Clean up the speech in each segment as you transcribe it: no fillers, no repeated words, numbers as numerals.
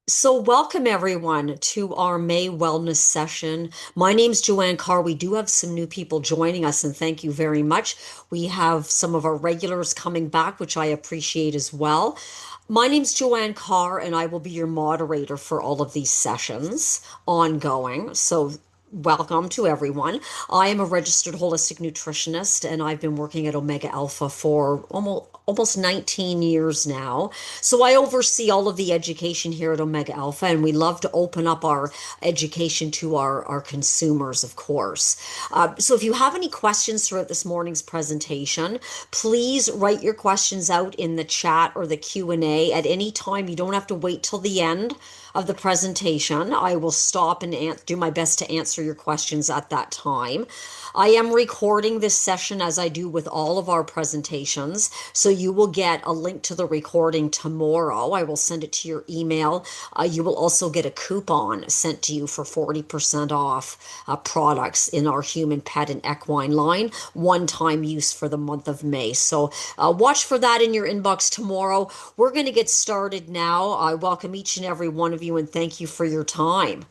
So, welcome everyone to our May Wellness session. My name's Joanne Carr. We do have some new people joining us, and thank you very much. We have some of our regulars coming back, which I appreciate as well. My name's Joanne Carr, and I will be your moderator for all of these sessions ongoing. So, welcome to everyone. I am a registered holistic nutritionist, and I've been working at Omega Alpha for almost 19 years now. So I oversee all of the education here at Omega Alpha, and we love to open up our education to our consumers, of course. So if you have any questions throughout this morning's presentation, please write your questions out in the chat or the Q&A at any time. You don't have to wait till the end of the presentation. I will stop and do my best to answer your questions at that time. I am recording this session as I do with all of our presentations, so you will get a link to the recording tomorrow. I will send it to your email. You will also get a coupon sent to you for 40% off products in our human, pet, and equine line, one-time use for the month of May. So watch for that in your inbox tomorrow. We're going to get started now. I welcome each and every one of you and thank you for your time.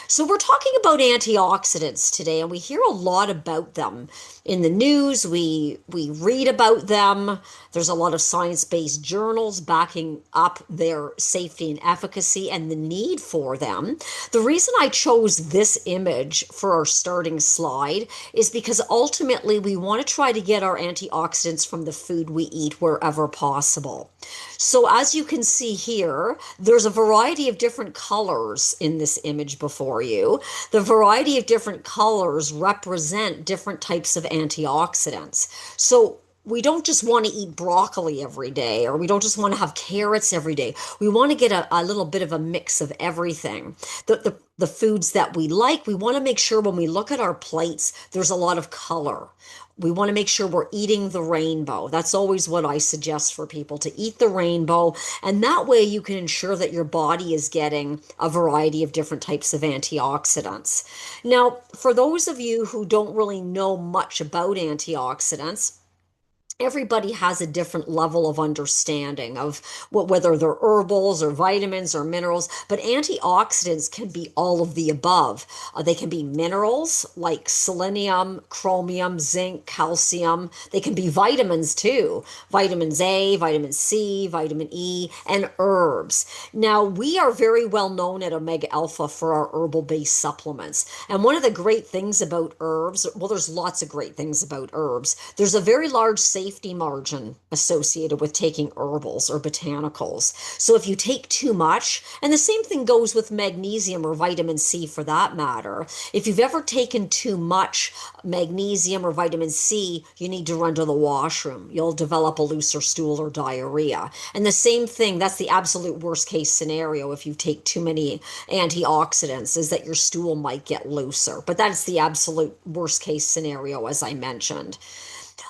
So we're talking about antioxidants today, and we hear a lot about them in the news. We read about them. There's a lot of science-based journals backing up their safety and efficacy and the need for them. The reason I chose this image for our starting slide is because ultimately we want to try to get our antioxidants from the food we eat wherever possible. So as you can see here, there's a variety of different colors in this image before you. The variety of different colors represent different types of antioxidants. So we don't just want to eat broccoli every day, or we don't just want to have carrots every day. We want to get a little bit of a mix of everything. The foods that we like, we want to make sure when we look at our plates, there's a lot of color. We want to make sure we're eating the rainbow. That's always what I suggest for people, to eat the rainbow. And that way you can ensure that your body is getting a variety of different types of antioxidants. Now, for those of you who don't really know much about antioxidants, everybody has a different level of understanding of whether they're herbals or vitamins or minerals, but antioxidants can be all of the above. They can be minerals like selenium, chromium, zinc, calcium. They can be vitamins too, vitamins A, vitamin C, vitamin E, and herbs. Now, we are very well known at Omega Alpha for our herbal-based supplements. And one of the great things about herbs, well, there's lots of great things about herbs. There's a very large safety margin associated with taking herbals or botanicals. So if you take too much, and the same thing goes with magnesium or vitamin C for that matter, if you've ever taken too much magnesium or vitamin C, you need to run to the washroom. You'll develop a looser stool or diarrhea. And the same thing, that's the absolute worst case scenario if you take too many antioxidants, is that your stool might get looser. But that's the absolute worst case scenario, as I mentioned.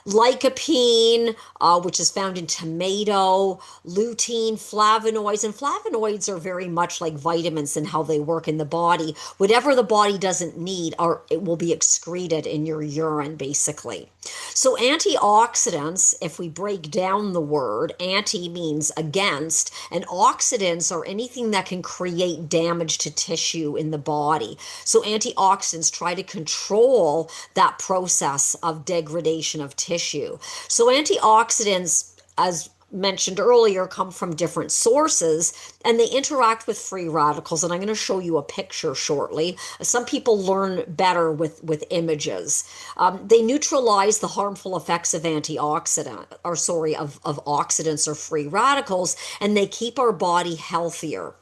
Lycopene, which is found in tomato, lutein, flavonoids, and flavonoids are very much like vitamins in how they work in the body. Whatever the body doesn't need, it will be excreted in your urine, basically. So antioxidants, if we break down the word, anti means against, and oxidants are anything that can create damage to tissue in the body. So antioxidants try to control that process of degradation of tissue. So antioxidants, as mentioned earlier, come from different sources and they interact with free radicals. And I'm going to show you a picture shortly. Some people learn better with images. They neutralize the harmful effects of of oxidants or free radicals, and they keep our body healthier.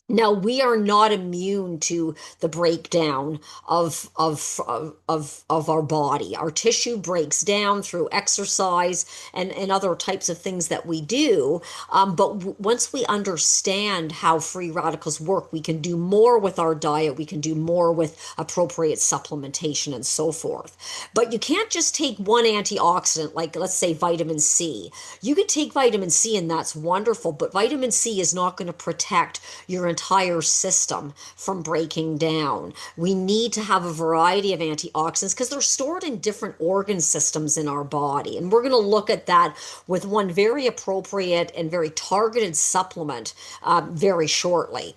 Now, we are not immune to the breakdown of our body. Our tissue breaks down through exercise and other types of things that we do. But once we understand how free radicals work, we can do more with our diet. We can do more with appropriate supplementation and so forth. But you can't just take one antioxidant, like let's say vitamin C. You could take vitamin C and that's wonderful, but vitamin C is not going to protect your entire system from breaking down. We need to have a variety of antioxidants because they're stored in different organ systems in our body. And we're going to look at that with one very appropriate and very targeted supplement very shortly.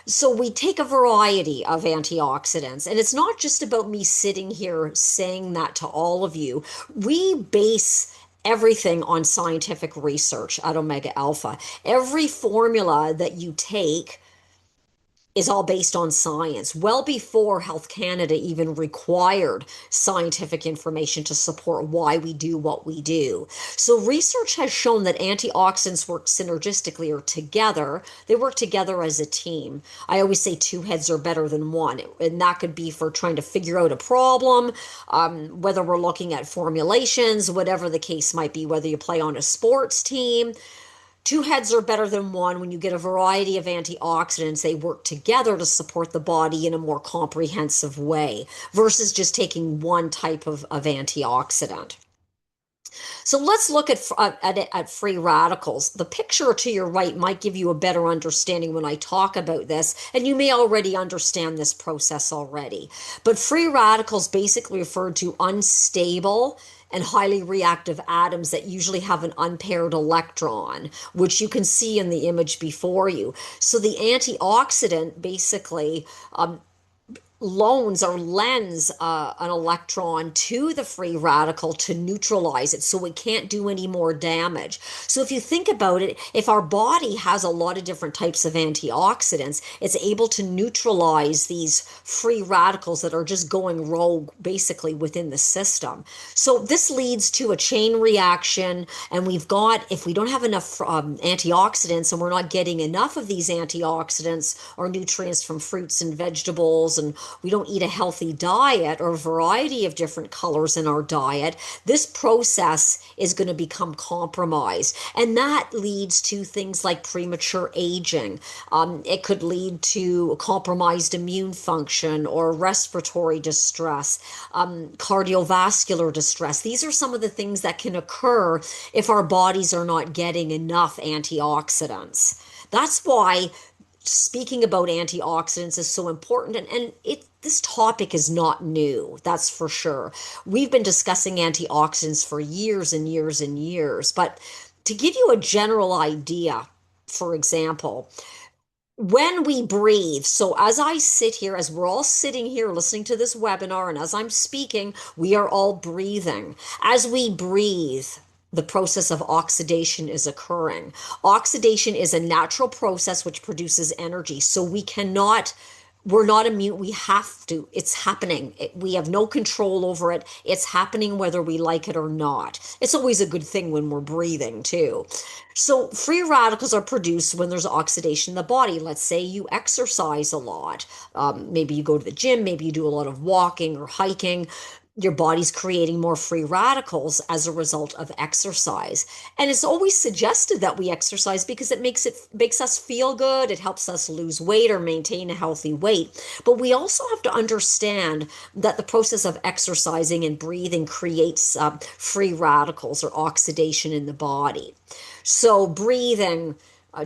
So we take a variety of antioxidants, and it's not just about me sitting here saying that to all of you. We base everything on scientific research at Omega Alpha. Every formula that you take is all based on science, well before Health Canada even required scientific information to support why we do what we do. So research has shown that antioxidants work synergistically or together. They work together as a team. I always say two heads are better than one, and that could be for trying to figure out a problem, whether we're looking at formulations, whatever the case might be, whether you play on a sports team. Two heads are better than one. When you get a variety of antioxidants, they work together to support the body in a more comprehensive way versus just taking one type of antioxidant. So let's look at free radicals. The picture to your right might give you a better understanding when I talk about this, and you may already understand this process already. But free radicals basically refer to unstable and highly reactive atoms that usually have an unpaired electron, which you can see in the image before you. So the antioxidant basically loans or lends an electron to the free radical to neutralize it so it can't do any more damage. So if you think about it, if our body has a lot of different types of antioxidants, it's able to neutralize these free radicals that are just going rogue basically within the system. So this leads to a chain reaction, and if we don't have enough antioxidants and we're not getting enough of these antioxidants or nutrients from fruits and vegetables, and we don't eat a healthy diet or a variety of different colors in our diet, this process is going to become compromised. And that leads to things like premature aging. It could lead to compromised immune function or respiratory distress, cardiovascular distress. These are some of the things that can occur if our bodies are not getting enough antioxidants. That's why speaking about antioxidants is so important, and this topic is not new, that's for sure. We've been discussing antioxidants for years and years and years, but to give you a general idea, for example, when we breathe, so as I sit here, as we're all sitting here listening to this webinar, and as I'm speaking, we are all breathing. As we breathe, the process of oxidation is occurring. Oxidation is a natural process which produces energy. So we're not immune. We have to. It's happening. We have no control over it. It's happening whether we like it or not. It's always a good thing when we're breathing too. So free radicals are produced when there's oxidation in the body. Let's say you exercise a lot. Maybe you go to the gym. Maybe you do a lot of walking or hiking. Your body's creating more free radicals as a result of exercise. And it's always suggested that we exercise because it makes us feel good. It helps us lose weight or maintain a healthy weight. But we also have to understand that the process of exercising and breathing creates free radicals or oxidation in the body. So breathing,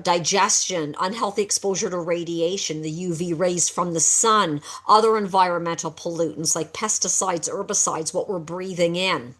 digestion, unhealthy exposure to radiation, the UV rays from the sun, other environmental pollutants like pesticides, herbicides, what we're breathing in.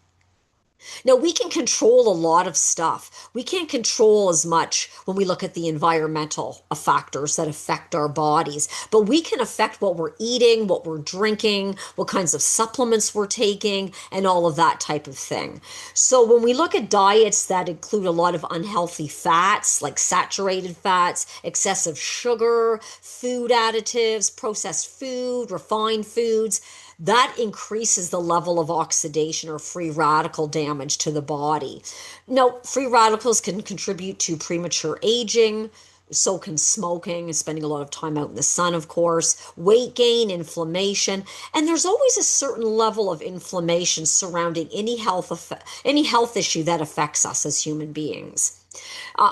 Now, we can control a lot of stuff. We can't control as much when we look at the environmental factors that affect our bodies, but we can affect what we're eating, what we're drinking, what kinds of supplements we're taking, and all of that type of thing. So when we look at diets that include a lot of unhealthy fats, like saturated fats, excessive sugar, food additives, processed food, refined foods, that increases the level of oxidation or free radical damage to the body. Now, free radicals can contribute to premature aging. So can smoking, spending a lot of time out in the sun, of course, weight gain, inflammation, and there's always a certain level of inflammation surrounding any health issue that affects us as human beings.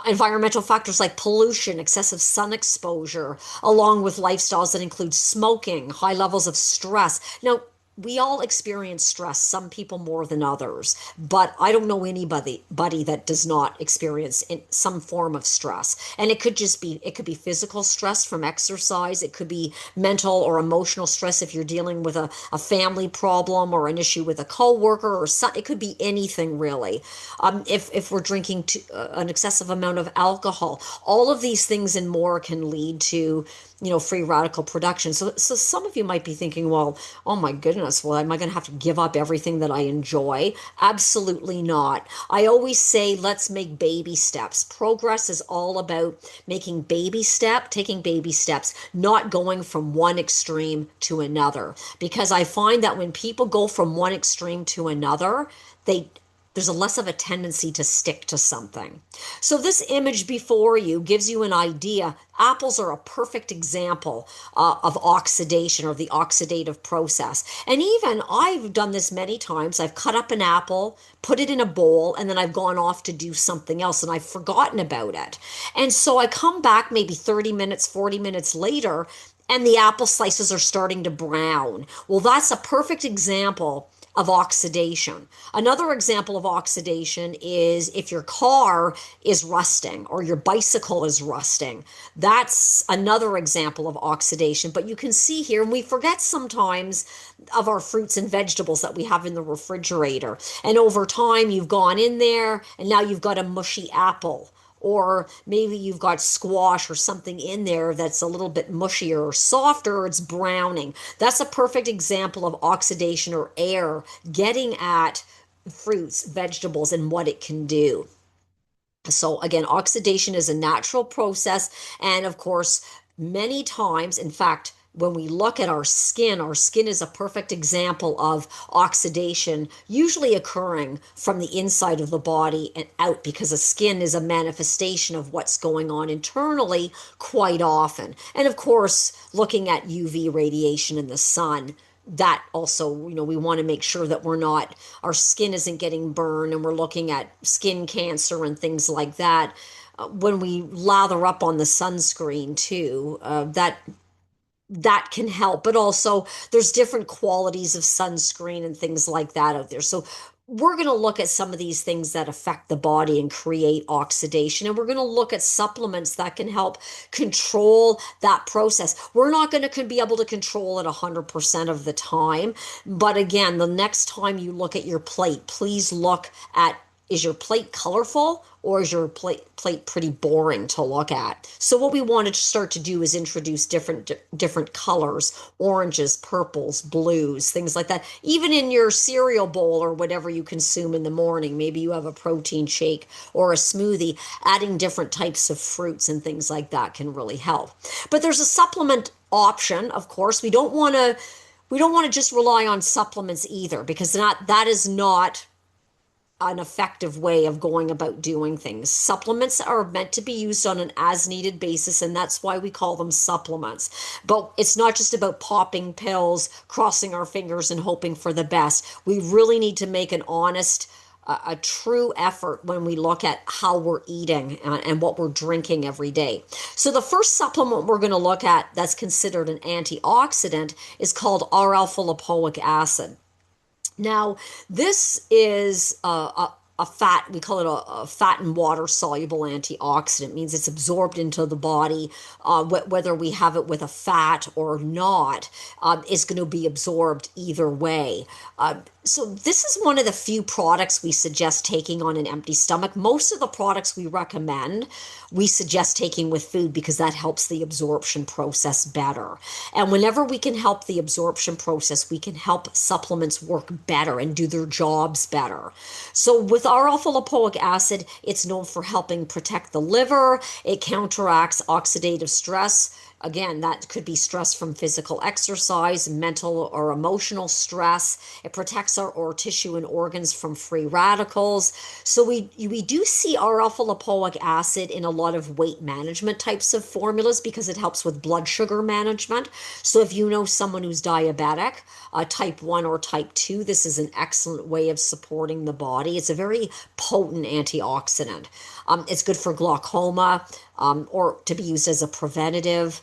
Environmental factors like pollution, excessive sun exposure, along with lifestyles that include smoking, high levels of stress. Now, we all experience stress, some people more than others, but I don't know anybody that does not experience some form of stress. And it could be physical stress from exercise, it could be mental or emotional stress if you're dealing with a family problem or an issue with a coworker, or it could be anything really. If we're drinking an excessive amount of alcohol, all of these things and more can lead to free radical production. So some of you might be thinking, well, oh my goodness, well, am I going to have to give up everything that I enjoy? Absolutely not. I always say, let's make baby steps. Progress is all about taking baby steps, not going from one extreme to another. Because I find that when people go from one extreme to another, they there's a less of a tendency to stick to something. So this image before you gives you an idea. Apples are a perfect example of oxidation or the oxidative process. And even I've done this many times. I've cut up an apple, put it in a bowl, and then I've gone off to do something else and I've forgotten about it. And so I come back maybe 30 minutes, 40 minutes later, and the apple slices are starting to brown. Well, that's a perfect example of oxidation. Another example of oxidation is if your car is rusting or your bicycle is rusting. That's another example of oxidation. But you can see here, and we forget sometimes of our fruits and vegetables that we have in the refrigerator. And over time, you've gone in there and now you've got a mushy apple, or maybe you've got squash or something in there that's a little bit mushier or softer, or it's browning. That's a perfect example of oxidation or air getting at fruits, vegetables, and what it can do. So again, oxidation is a natural process. And of course, many times, in fact, when we look at our skin is a perfect example of oxidation, usually occurring from the inside of the body and out, because the skin is a manifestation of what's going on internally quite often. And of course, looking at UV radiation in the sun, that also, we want to make sure that our skin isn't getting burned, and we're looking at skin cancer and things like that. When we lather up on the sunscreen too, that can help. But also, there's different qualities of sunscreen and things like that out there. So we're going to look at some of these things that affect the body and create oxidation. And we're going to look at supplements that can help control that process. We're not going to be able to control it 100% of the time. But again, the next time you look at your plate, please look at, is your plate colorful, or is your plate pretty boring to look at? So what we want to start to do is introduce different colors, oranges, purples, blues, things like that. Even in your cereal bowl or whatever you consume in the morning, maybe you have a protein shake or a smoothie, adding different types of fruits and things like that can really help. But there's a supplement option, of course. We don't want to just rely on supplements either, because that is not an effective way of going about doing things. Supplements are meant to be used on an as needed basis, and that's why we call them supplements. But it's not just about popping pills, crossing our fingers, and hoping for the best. We really need to make an honest, a true effort when we look at how we're eating and what we're drinking every day. So the first supplement we're going to look at that's considered an antioxidant is called R-alpha lipoic acid. Now, this is a fat, we call it a fat and water soluble antioxidant. It means it's absorbed into the body, whether we have it with a fat or not, is going to be absorbed either way. So this is one of the few products we suggest taking on an empty stomach. Most of the products we recommend, we suggest taking with food, because that helps the absorption process better. And whenever we can help the absorption process, we can help supplements work better and do their jobs better. So with our alpha lipoic acid, it's known for helping protect the liver. It counteracts oxidative stress. Again, that could be stress from physical exercise, mental or emotional stress. It protects our tissue and organs from free radicals. So we do see our alpha lipoic acid in a lot of weight management types of formulas, because it helps with blood sugar management. So if you know someone who's diabetic, type 1 or type 2, this is an excellent way of supporting the body. It's a very potent antioxidant. It's good for glaucoma, or to be used as a preventative.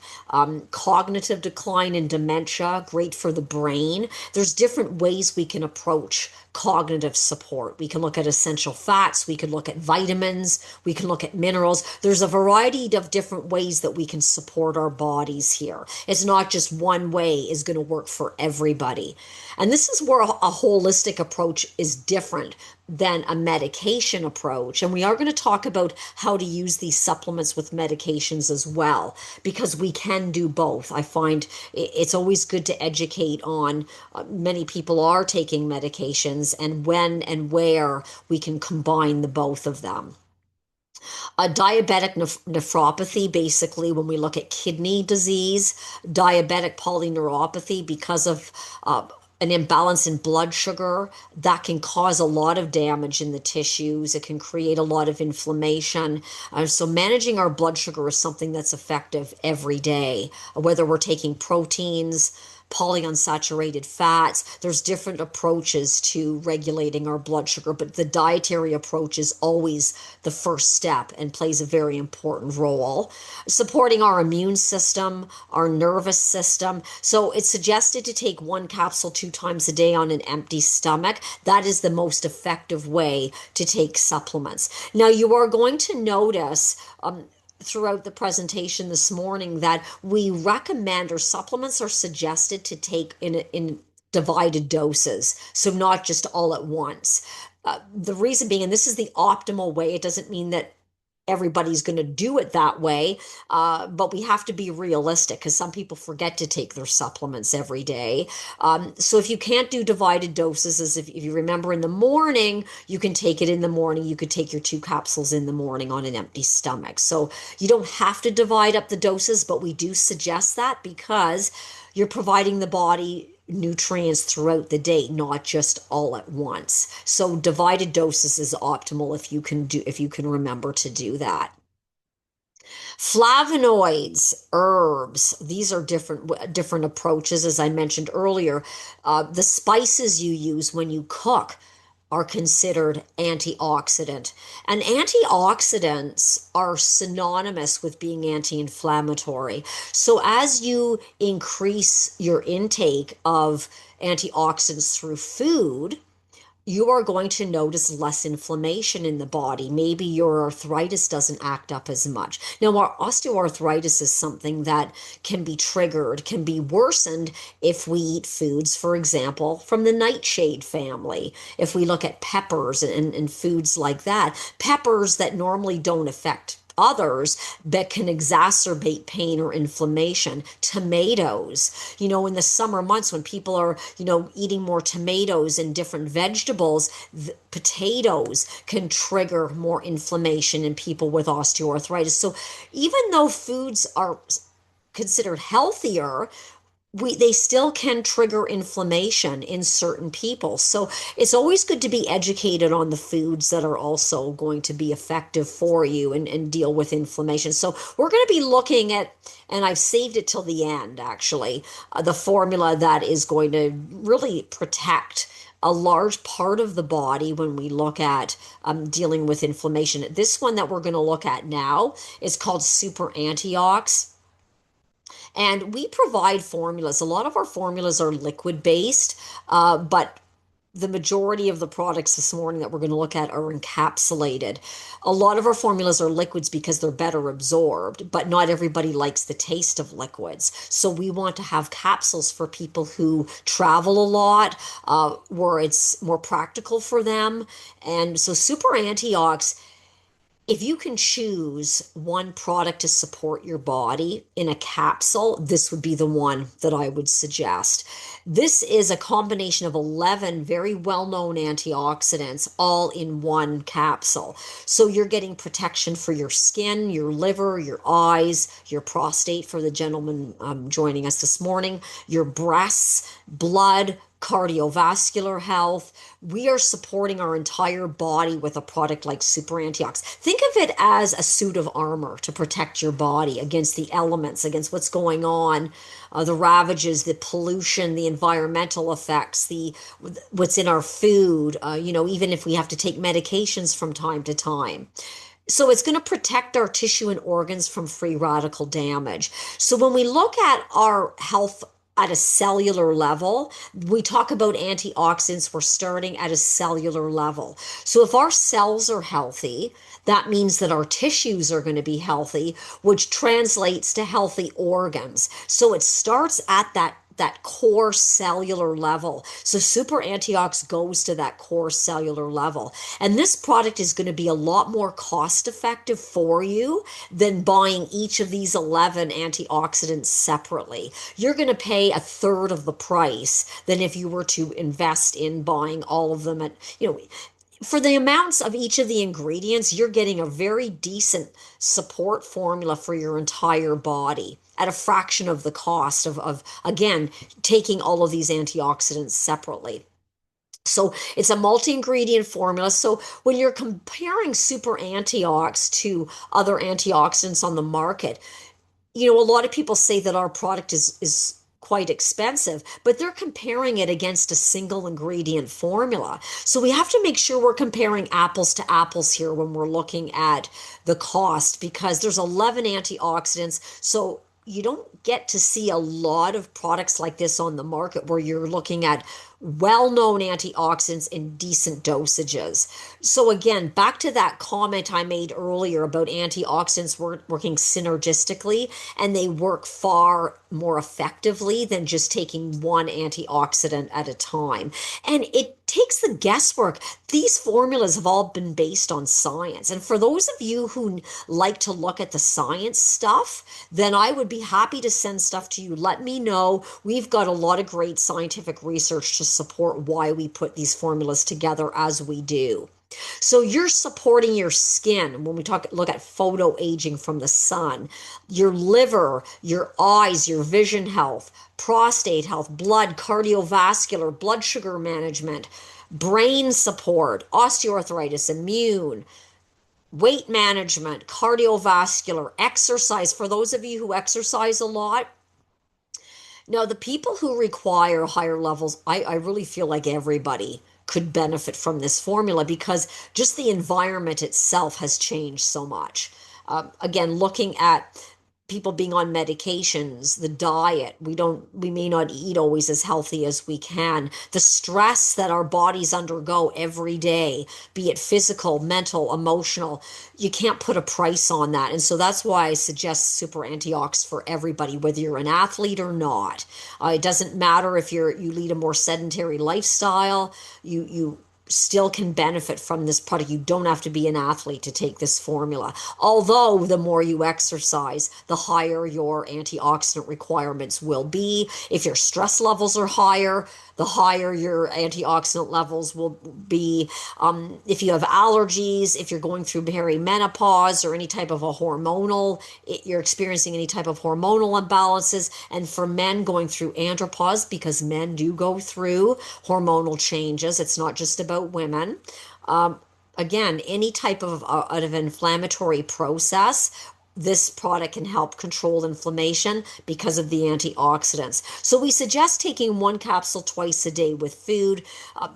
Cognitive decline and dementia, great for the brain. There's different ways we can approach cognitive support. We can look at essential fats, we can look at vitamins, we can look at minerals. There's a variety of different ways that we can support our bodies here. It's not just one way is going to work for everybody. And this is where a holistic approach is different than a medication approach. And we are going to talk about how to use these supplements with medications as well, because we can do both. I find it's always good to educate on many people are taking medications and when and where we can combine the both of them. A diabetic nephropathy, basically, when we look at kidney disease, diabetic polyneuropathy, because of an imbalance in blood sugar, that can cause a lot of damage in the tissues. It can create a lot of inflammation. So, managing our blood sugar is something that's effective every day, whether we're taking proteins, polyunsaturated fats. There's different approaches to regulating our blood sugar, but the dietary approach is always the first step and plays a very important role. Supporting our immune system, our nervous system. So it's suggested to take one capsule 2 times a day on an empty stomach. That is the most effective way to take supplements. Now, you are going to notice throughout the presentation this morning that we recommend, or supplements are suggested to take in divided doses, so not just all at once. The reason being, and this is the optimal way, it doesn't mean that everybody's going to do it that way, but we have to be realistic because some people forget to take their supplements every day. So if you can't do divided doses, as if you remember in the morning, you can take it in the morning. You could take your 2 capsules in the morning on an empty stomach. So you don't have to divide up the doses, but we do suggest that because you're providing the body nutrients throughout the day, not just all at once. So divided doses is optimal if you can remember to do that. Flavonoids, herbs, these are different approaches. As I mentioned earlier, the spices you use when you cook are considered antioxidant. And antioxidants are synonymous with being anti-inflammatory. So as you increase your intake of antioxidants through food, you are going to notice less inflammation in the body. Maybe your arthritis doesn't act up as much. Now, our osteoarthritis is something that can be triggered, can be worsened if we eat foods, for example, from the nightshade family. If we look at peppers and foods like that, peppers that normally don't affect others that can exacerbate pain or inflammation. Tomatoes, in the summer months when people are, eating more tomatoes and different vegetables, potatoes can trigger more inflammation in people with osteoarthritis. So even though foods are considered healthier, they still can trigger inflammation in certain people. So it's always good to be educated on the foods that are also going to be effective for you and deal with inflammation. So we're going to be looking at, and I've saved it till the end actually, the formula that is going to really protect a large part of the body when we look at dealing with inflammation. This one that we're going to look at now is called Super Antiox. And we provide formulas. A lot of our formulas are liquid based, but the majority of the products this morning that we're going to look at are encapsulated. A lot of our formulas are liquids because they're better absorbed, but not everybody likes the taste of liquids. So we want to have capsules for people who travel a lot, where it's more practical for them. And so Super Antiox, if you can choose one product to support your body in a capsule, this would be the one that I would suggest. This is a combination of 11 very well-known antioxidants all in one capsule. So you're getting protection for your skin, your liver, your eyes, your prostate for the gentleman joining us this morning, your breasts, blood, cardiovascular health. We are supporting our entire body with a product like Super Antiox. Think of it as a suit of armor to protect your body against the elements, against what's going on, the ravages, the pollution, the environmental effects, the what's in our food, even if we have to take medications from time to time. So it's going to protect our tissue and organs from free radical damage. So when we look at our health at a cellular level, we talk about antioxidants, we're starting at a cellular level. So if our cells are healthy, that means that our tissues are going to be healthy, which translates to healthy organs. So it starts at that core cellular level. So Super Antiox goes to that core cellular level. And this product is going to be a lot more cost effective for you than buying each of these 11 antioxidants separately. You're going to pay a third of the price than if you were to invest in buying all of them at, for the amounts of each of the ingredients, you're getting a very decent support formula for your entire body at a fraction of the cost of again, taking all of these antioxidants separately. So it's a multi-ingredient formula. So when you're comparing super antiox to other antioxidants on the market, a lot of people say that our product is quite expensive, but they're comparing it against a single ingredient formula. So we have to make sure we're comparing apples to apples here when we're looking at the cost, because there's 11 antioxidants. So you don't get to see a lot of products like this on the market where you're looking at well-known antioxidants in decent dosages. So again, back to that comment I made earlier about antioxidants working synergistically, and they work far more effectively than just taking one antioxidant at a time. And it takes the guesswork. These formulas have all been based on science. And for those of you who like to look at the science stuff, then I would be happy to send stuff to you. Let me know. We've got a lot of great scientific research to support why we put these formulas together as we do. So you're supporting your skin when we look at photo aging from the sun, your liver, your eyes, your vision health, prostate health, blood, cardiovascular, blood sugar management, brain support, osteoarthritis, immune, weight management, cardiovascular, exercise. For those of you who exercise a lot, now, the people who require higher levels, I really feel like everybody could benefit from this formula because just the environment itself has changed so much. Again, looking at people being on medications, the diet, we may not eat always as healthy as we can. The stress that our bodies undergo every day, be it physical, mental, emotional, you can't put a price on that. And so that's why I suggest Super Antiox for everybody, whether you're an athlete or not. It doesn't matter if you lead a more sedentary lifestyle, you still can benefit from this product. You don't have to be an athlete to take this formula. Although the more you exercise, the higher your antioxidant requirements will be. If your stress levels are higher, the higher your antioxidant levels will be. If you have allergies, if you're going through perimenopause or any type of you're experiencing any type of hormonal imbalances, and for men going through andropause, because men do go through hormonal changes, it's not just about women. Again, any type of inflammatory process, this product can help control inflammation because of the antioxidants. So we suggest taking one capsule twice a day with food.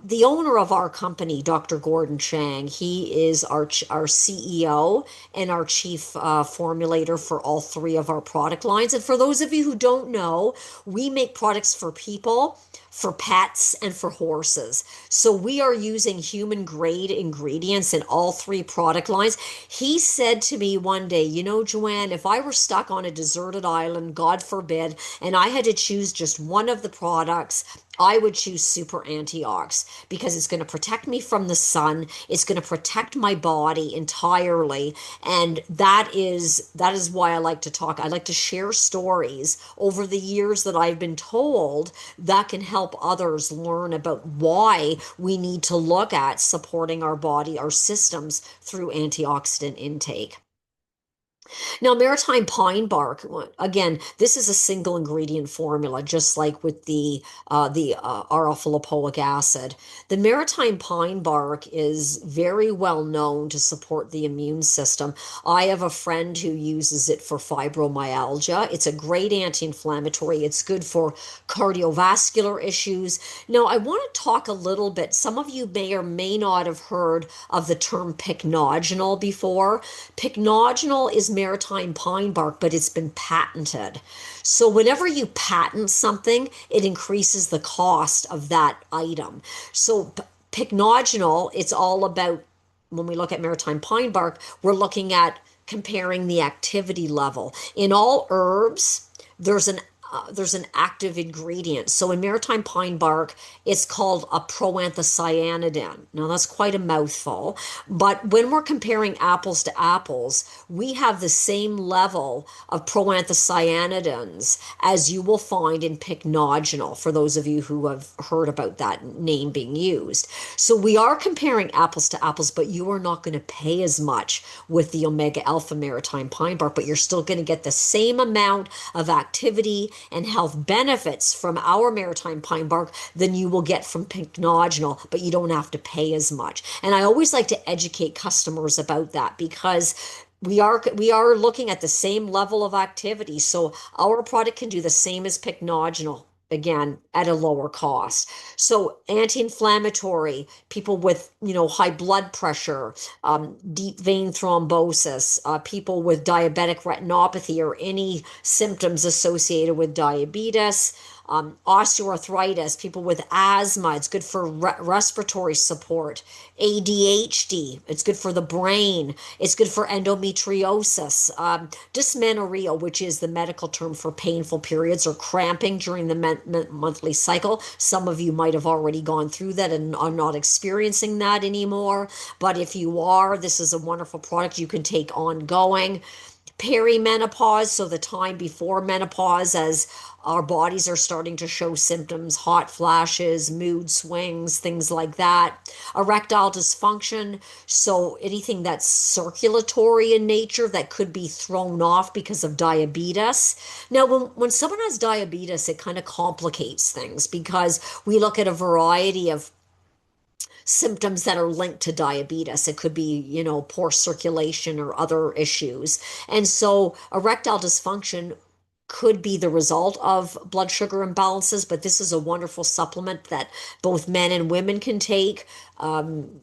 The owner of our company, Dr. Gordon Chang, he is our CEO and our chief formulator for all three of our product lines. And for those of you who don't know, we make products for people, for pets, and for horses. So we are using human grade ingredients in all three product lines. He said to me one day, Joanne, if I were stuck on a deserted island, God forbid, and I had to choose just one of the products, I would choose Super Antiox because it's going to protect me from the sun. It's going to protect my body entirely. And that is why I like to talk. I like to share stories over the years that I've been told that can help others learn about why we need to look at supporting our body, our systems through antioxidant intake. Now, maritime pine bark, again, this is a single ingredient formula, just like with the R-alpha-lipoic acid. The maritime pine bark is very well known to support the immune system. I have a friend who uses it for fibromyalgia. It's a great anti-inflammatory. It's good for cardiovascular issues. Now, I want to talk a little bit. Some of you may or may not have heard of the term pycnogenol before. Pycnogenol is maritime pine bark, but it's been patented. So whenever you patent something, it increases the cost of that item. So pycnogenol, it's all about, when we look at maritime pine bark, we're looking at comparing the activity level. In all herbs, there's an active ingredient. So in maritime pine bark, it's called a proanthocyanidin. Now that's quite a mouthful, but when we're comparing apples to apples, we have the same level of proanthocyanidins as you will find in pycnogenol, for those of you who have heard about that name being used. So we are comparing apples to apples, but you are not going to pay as much with the omega alpha maritime pine bark, but you're still going to get the same amount of activity and health benefits from our maritime pine bark than you will get from pycnogenol, but you don't have to pay as much. And I always like to educate customers about that, because we are looking at the same level of activity. So our product can do the same as pycnogenol, again at a lower cost. So anti-inflammatory, people with high blood pressure, deep vein thrombosis, people with diabetic retinopathy or any symptoms associated with diabetes, osteoarthritis, people with asthma. It's good for respiratory support. ADHD, it's good for the brain. It's good for endometriosis. Dysmenorrhea, which is the medical term for painful periods or cramping during the monthly cycle. Some of you might have already gone through that and are not experiencing that anymore. But if you are, this is a wonderful product you can take ongoing. Perimenopause, so the time before menopause, as our bodies are starting to show symptoms, hot flashes, mood swings, things like that. Erectile dysfunction, so anything that's circulatory in nature that could be thrown off because of diabetes. Now, when someone has diabetes, it kind of complicates things, because we look at a variety of symptoms that are linked to diabetes. It could be, poor circulation or other issues. And so erectile dysfunction could be the result of blood sugar imbalances, but this is a wonderful supplement that both men and women can take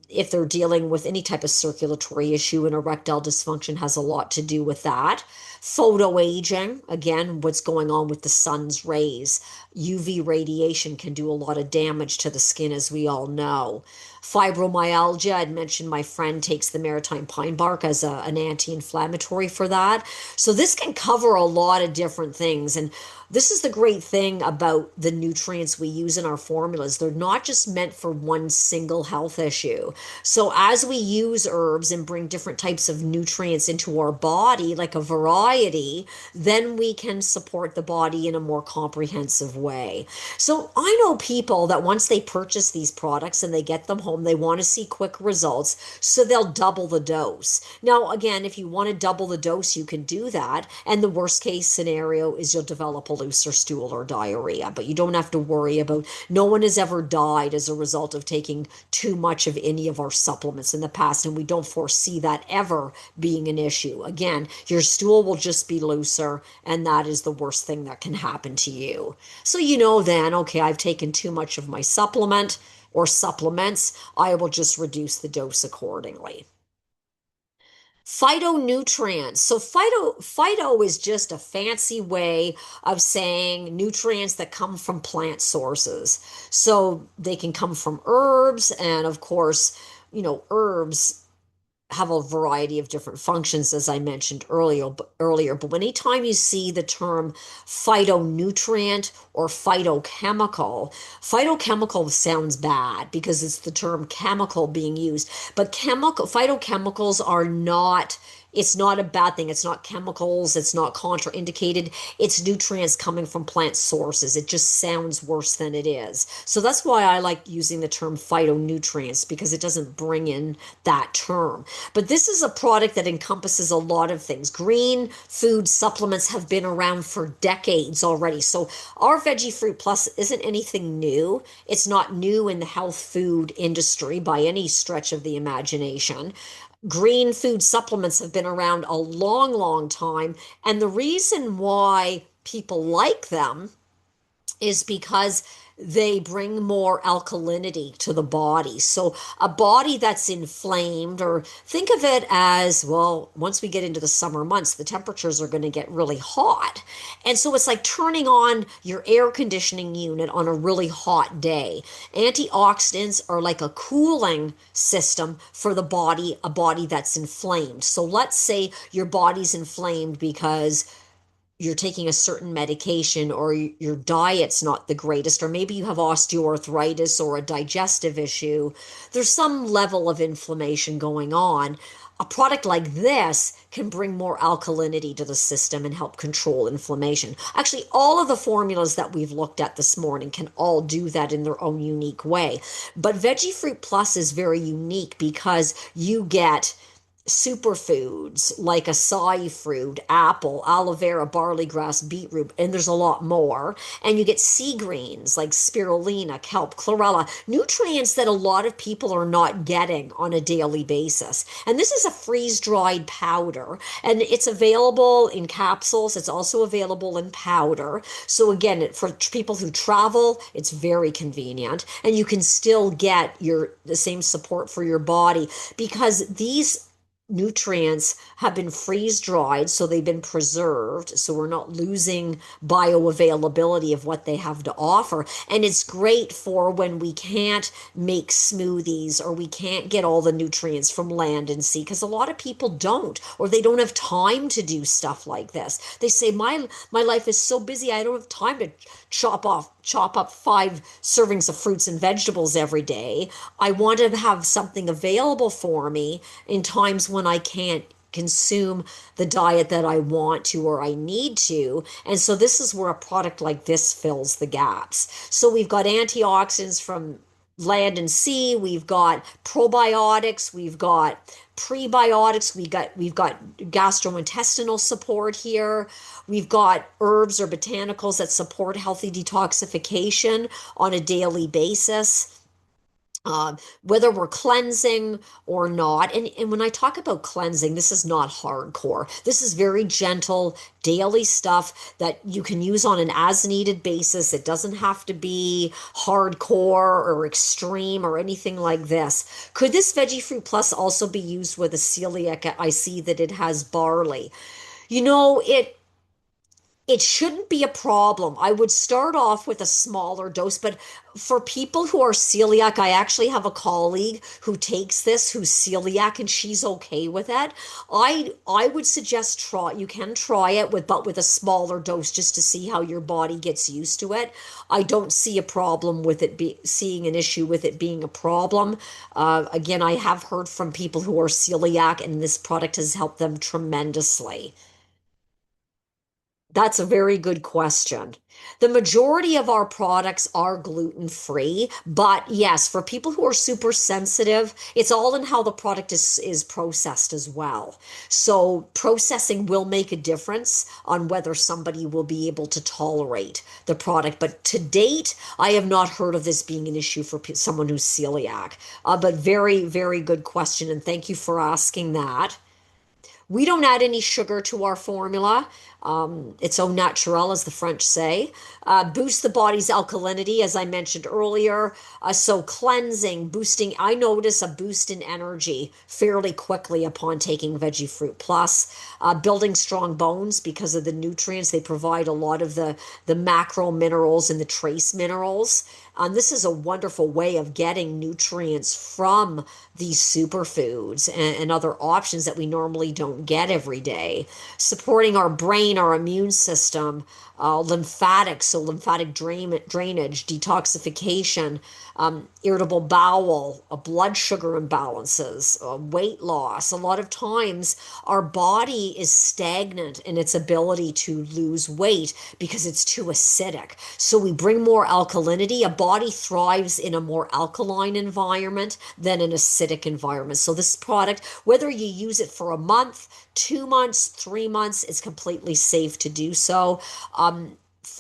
if they're dealing with any type of circulatory issue, and erectile dysfunction has a lot to do with that. Photoaging, again, what's going on with the sun's rays. UV radiation can do a lot of damage to the skin, as we all know. Fibromyalgia, I'd mentioned my friend takes the maritime pine bark as an anti-inflammatory for that. So this can cover a lot of different things. And this is the great thing about the nutrients we use in our formulas. They're not just meant for one single health issue. So as we use herbs and bring different types of nutrients into our body, like a variety, then we can support the body in a more comprehensive way. So I know people that once they purchase these products and they get them home, they want to see quick results, so they'll double the dose. Now, again, if you want to double the dose, you can do that. And the worst case scenario is you'll develop a looser stool or diarrhea, but you don't have to worry about. No one has ever died as a result of taking too much of any of our supplements in the past, and we don't foresee that ever being an issue. Again, your stool will just be looser, and that is the worst thing that can happen to you. So then, okay, I've taken too much of my supplement or supplements, I will just reduce the dose accordingly. Phytonutrients. So phyto is just a fancy way of saying nutrients that come from plant sources. So they can come from herbs, and of course, herbs have a variety of different functions, as I mentioned earlier. But anytime you see the term phytonutrient or phytochemical sounds bad because it's the term chemical being used. But phytochemicals are not It's not a bad thing. It's not chemicals. It's not contraindicated. It's nutrients coming from plant sources. It just sounds worse than it is. So that's why I like using the term phytonutrients, because it doesn't bring in that term. But this is a product that encompasses a lot of things. Green food supplements have been around for decades already. So our Veggie Fruit Plus isn't anything new. It's not new in the health food industry by any stretch of the imagination. Green food supplements have been around a long, long time. And the reason why people like them is because they bring more alkalinity to the body. So, a body that's inflamed, or think of it as, well, once we get into the summer months, the temperatures are going to get really hot. And so, it's like turning on your air conditioning unit on a really hot day. Antioxidants are like a cooling system for the body, a body that's inflamed. So, let's say your body's inflamed because you're taking a certain medication, or your diet's not the greatest, or maybe you have osteoarthritis or a digestive issue. There's some level of inflammation going on. A product like this can bring more alkalinity to the system and help control inflammation. Actually, all of the formulas that we've looked at this morning can all do that in their own unique way. But Veggie Fruit Plus is very unique because you get superfoods like acai fruit, apple, aloe vera, barley grass, beetroot, and there's a lot more. And you get sea greens like spirulina, kelp, chlorella, nutrients that a lot of people are not getting on a daily basis. And this is a freeze-dried powder, and it's available in capsules. It's also available in powder. So again, for people who travel, it's very convenient, and you can still get the same support for your body, because these nutrients have been freeze dried, so they've been preserved, so we're not losing bioavailability of what they have to offer. And it's great for when we can't make smoothies, or we can't get all the nutrients from land and sea, because a lot of people don't, or they don't have time to do stuff like this. They say, my life is so busy, I don't have time to chop up 5 servings of fruits and vegetables every day. I want to have something available for me in times when I can't consume the diet that I want to or I need to. And so this is where a product like this fills the gaps. So we've got antioxidants from land and sea, we've got probiotics, we've got prebiotics, we've got gastrointestinal support here. We've got herbs or botanicals that support healthy detoxification on a daily basis. Whether we're cleansing or not. And when I talk about cleansing, this is not hardcore. This is very gentle, daily stuff that you can use on an as needed basis. It doesn't have to be hardcore or extreme or anything like this. Could this Veggie Fruit Plus also be used with a celiac? I see that it has barley. You know, it shouldn't be a problem. I would start off with a smaller dose, but for people who are celiac, I actually have a colleague who takes this, who's celiac, and she's okay with it. I would suggest you can try it with a smaller dose, just to see how your body gets used to it. I don't see a problem with seeing an issue with it being a problem. Again, I have heard from people who are celiac, and this product has helped them tremendously. That's a very good question. The majority of our products are gluten free, but yes, for people who are super sensitive, it's all in how the product is processed as well. So processing will make a difference on whether somebody will be able to tolerate the product. But to date, I have not heard of this being an issue for someone who's celiac. But very, very good question, and thank you for asking that. We don't add any sugar to our formula. It's au naturel, as the French say. Boost the body's alkalinity, as I mentioned earlier. So cleansing, boosting. I notice a boost in energy fairly quickly upon taking Veggie Fruit Plus. Building strong bones because of the nutrients. They provide a lot of the macro minerals and the trace minerals. This is a wonderful way of getting nutrients from these superfoods and other options that we normally don't get every day. Supporting our brain brain, our immune system, lymphatics, so lymphatic drainage, detoxification, irritable bowel, blood sugar imbalances, weight loss. A lot of times our body is stagnant in its ability to lose weight because it's too acidic. So we bring more alkalinity. A body thrives in a more alkaline environment than an acidic environment. So this product, whether you use it for a month, 2 months, 3 months, it's completely safe to do so.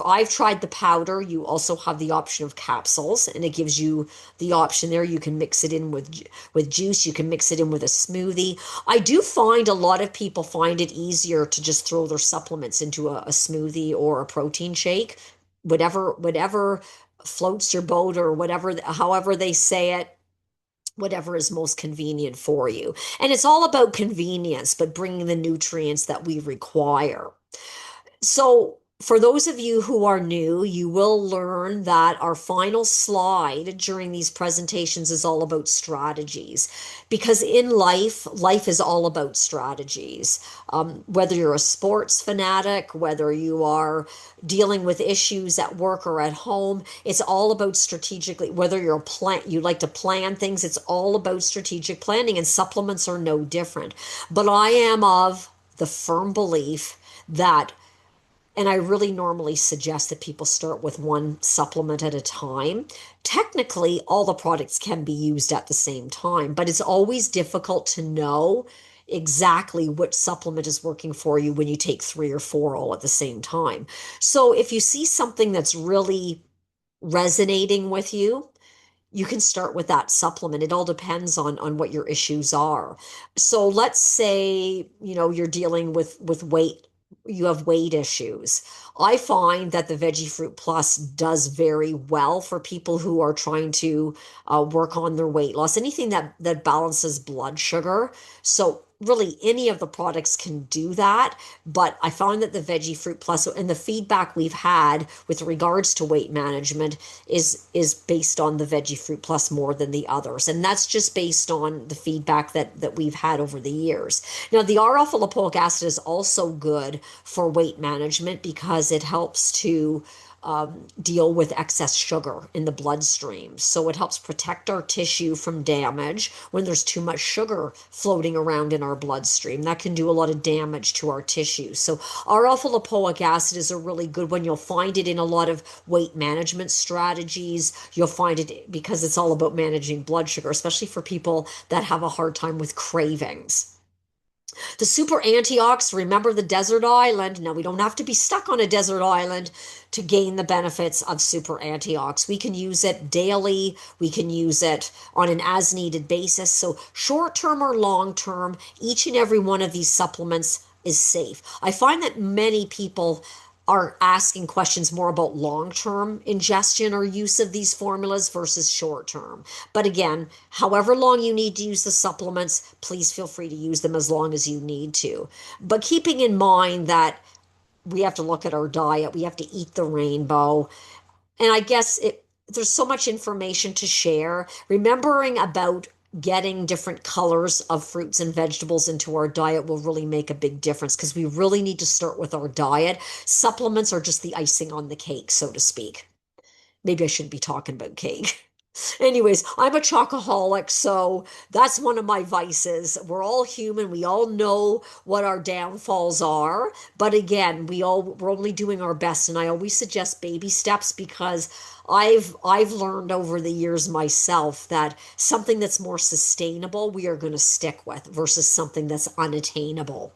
I've tried the powder. You also have the option of capsules, and it gives you the option there. You can mix it in with juice. You can mix it in with a smoothie. I do find a lot of people find it easier to just throw their supplements into a smoothie or a protein shake, whatever floats your boat, or whatever, however they say it, whatever is most convenient for you. And it's all about convenience, but bringing the nutrients that we require. So, for those of you who are new, you will learn that our final slide during these presentations is all about strategies. Because in life, life is all about strategies. Whether you're a sports fanatic, whether you are dealing with issues at work or at home, it's all about strategically. Whether you're a you like to plan things, it's all about strategic planning, and supplements are no different. But I am of the firm belief that, and I really normally suggest that people start with one supplement at a time. Technically, all the products can be used at the same time, but it's always difficult to know exactly which supplement is working for you when you take three or four all at the same time. So if you see something that's really resonating with you, you can start with that supplement. It all depends on what your issues are. So let's say, you're dealing with weight, you have weight issues. I find that the Veggie Fruit Plus does very well for people who are trying to work on their weight loss, anything that balances blood sugar. So really any of the products can do that, but I found that the Veggie Fruit Plus, and the feedback we've had with regards to weight management, is based on the Veggie Fruit Plus more than the others, and that's just based on the feedback that we've had over the years. Now, the R-alpha lipoic acid is also good for weight management because it helps to deal with excess sugar in the bloodstream. So it helps protect our tissue from damage when there's too much sugar floating around in our bloodstream. That can do a lot of damage to our tissue. So R-alpha lipoic acid is a really good one. You'll find it in a lot of weight management strategies. You'll find it because it's all about managing blood sugar, especially for people that have a hard time with cravings. The super antiox, remember the desert island. Now, we don't have to be stuck on a desert island to gain the benefits of super antiox. We can use it daily. We can use it on an as needed basis. So short term or long term, each and every one of these supplements is safe. I find that many people are asking questions more about long-term ingestion or use of these formulas versus short-term. But again, however long you need to use the supplements, please feel free to use them as long as you need to. But keeping in mind that we have to look at our diet, we have to eat the rainbow, and I guess there's so much information to share. Remembering about getting different colors of fruits and vegetables into our diet will really make a big difference, because we really need to start with our diet. Supplements are just the icing on the cake, so to speak. Maybe I shouldn't be talking about cake. Anyways, I'm a chocoholic, so that's one of my vices. We're all human. We all know what our downfalls are. But again, we're only doing our best, and I always suggest baby steps, because I've learned over the years myself that something that's more sustainable we are going to stick with versus something that's unattainable.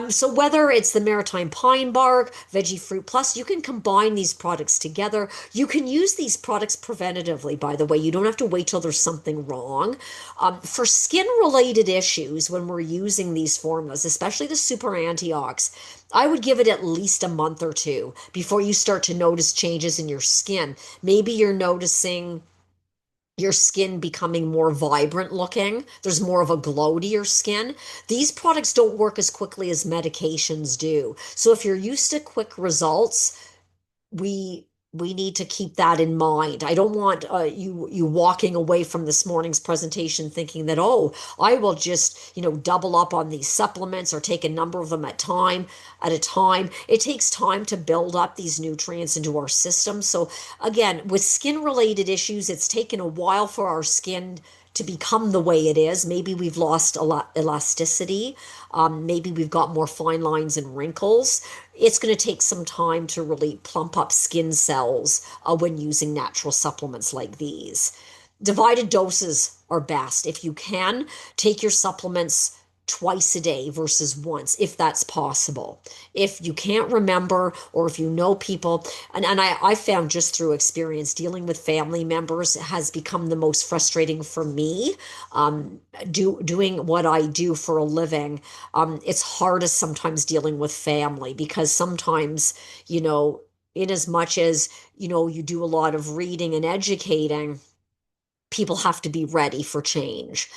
So whether it's the Maritime Pine Bark, Veggie Fruit Plus, you can combine these products together. You can use these products preventatively, by the way. You don't have to wait till there's something wrong. For skin-related issues, when we're using these formulas, especially the super antiox, I would give it at least a month or two before you start to notice changes in your skin. Maybe you're noticing your skin becoming more vibrant looking. There's more of a glow to your skin. These products don't work as quickly as medications do. So if you're used to quick results, we we need to keep that in mind. I don't want you walking away from this morning's presentation thinking that, oh, I will just, double up on these supplements or take a number of them at a time. It takes time to build up these nutrients into our system. So again, with skin related issues, it's taken a while for our skin to become the way it is. Maybe we've lost a lot elasticity. Maybe we've got more fine lines and wrinkles. It's going to take some time to really plump up skin cells when using natural supplements like these. Divided doses are best. If you can, take your supplements twice a day versus once, if that's possible. If you can't remember, or if you know people, and I found just through experience dealing with family members has become the most frustrating for me. Doing what I do for a living, it's hardest sometimes dealing with family because sometimes, in as much as, you do a lot of reading and educating, people have to be ready for change.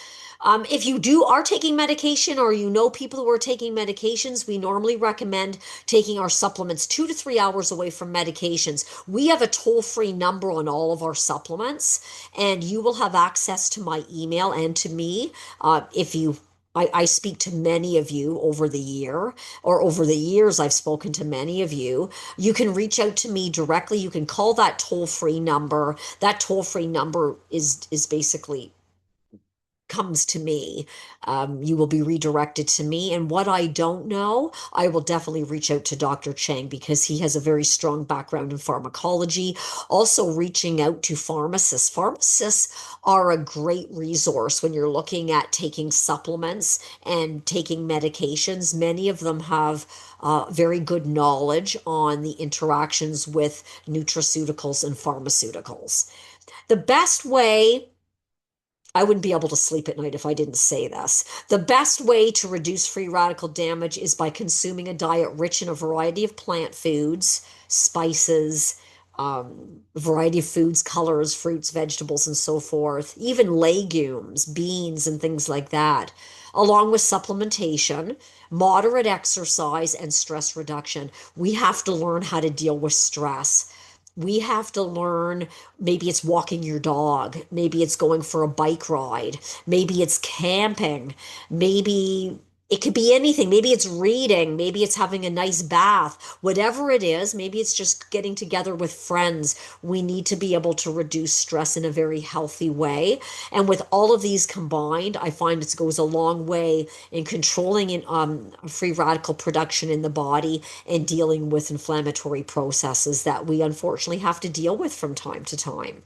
If you are taking medication or people who are taking medications, we normally recommend taking our supplements 2 to 3 hours away from medications. We have a toll-free number on all of our supplements, and you will have access to my email and to me if you I speak to many of you over the year, or over the years, I've spoken to many of you. You can reach out to me directly. You can call that toll-free number. That toll-free number is basically comes to me. You will be redirected to me. And what I don't know, I will definitely reach out to Dr. Chang because he has a very strong background in pharmacology. Also, reaching out to pharmacists. Pharmacists are a great resource when you're looking at taking supplements and taking medications. Many of them have very good knowledge on the interactions with nutraceuticals and pharmaceuticals. The best way I wouldn't be able to sleep at night if I didn't say this. The best way to reduce free radical damage is by consuming a diet rich in a variety of plant foods, spices, variety of foods, colors, fruits, vegetables, and so forth, even legumes, beans, and things like that, along with supplementation, moderate exercise, and stress reduction. We have to learn how to deal with stress. We have to learn, maybe it's walking your dog, maybe it's going for a bike ride, maybe it's camping, maybe it could be anything. Maybe it's reading, maybe it's having a nice bath, whatever it is, maybe it's just getting together with friends. We need to be able to reduce stress in a very healthy way. And with all of these combined, I find it goes a long way in controlling free radical production in the body and dealing with inflammatory processes that we unfortunately have to deal with from time to time.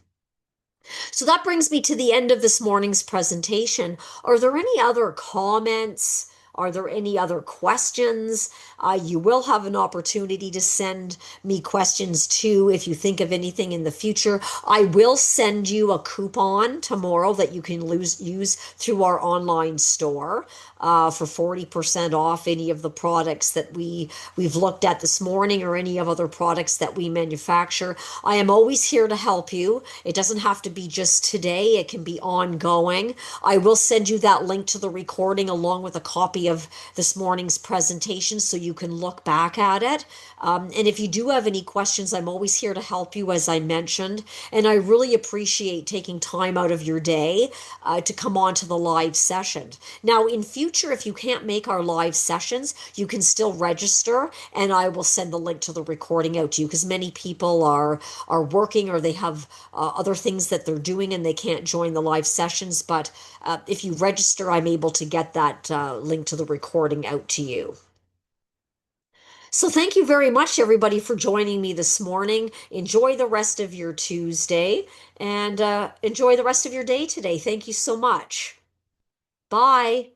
So that brings me to the end of this morning's presentation. Are there any other comments? Are there any other questions? You will have an opportunity to send me questions too if you think of anything in the future. I will send you a coupon tomorrow that you can use through our online store for 40% off any of the products that we've looked at this morning or any of other products that we manufacture. I am always here to help you. It doesn't have to be just today. It can be ongoing. I will send you that link to the recording along with a copy of this morning's presentation so you can look back at it. And if you do have any questions, I'm always here to help you, as I mentioned. And I really appreciate taking time out of your day to come on to the live session. Now, in future, if you can't make our live sessions, you can still register, and I will send the link to the recording out to you because many people are working or they have other things that they're doing and they can't join the live sessions. But if you register, I'm able to get that link to the recording out to you. So thank you very much, everybody, for joining me this morning. Enjoy the rest of your Tuesday and enjoy the rest of your day today. Thank you so much. Bye.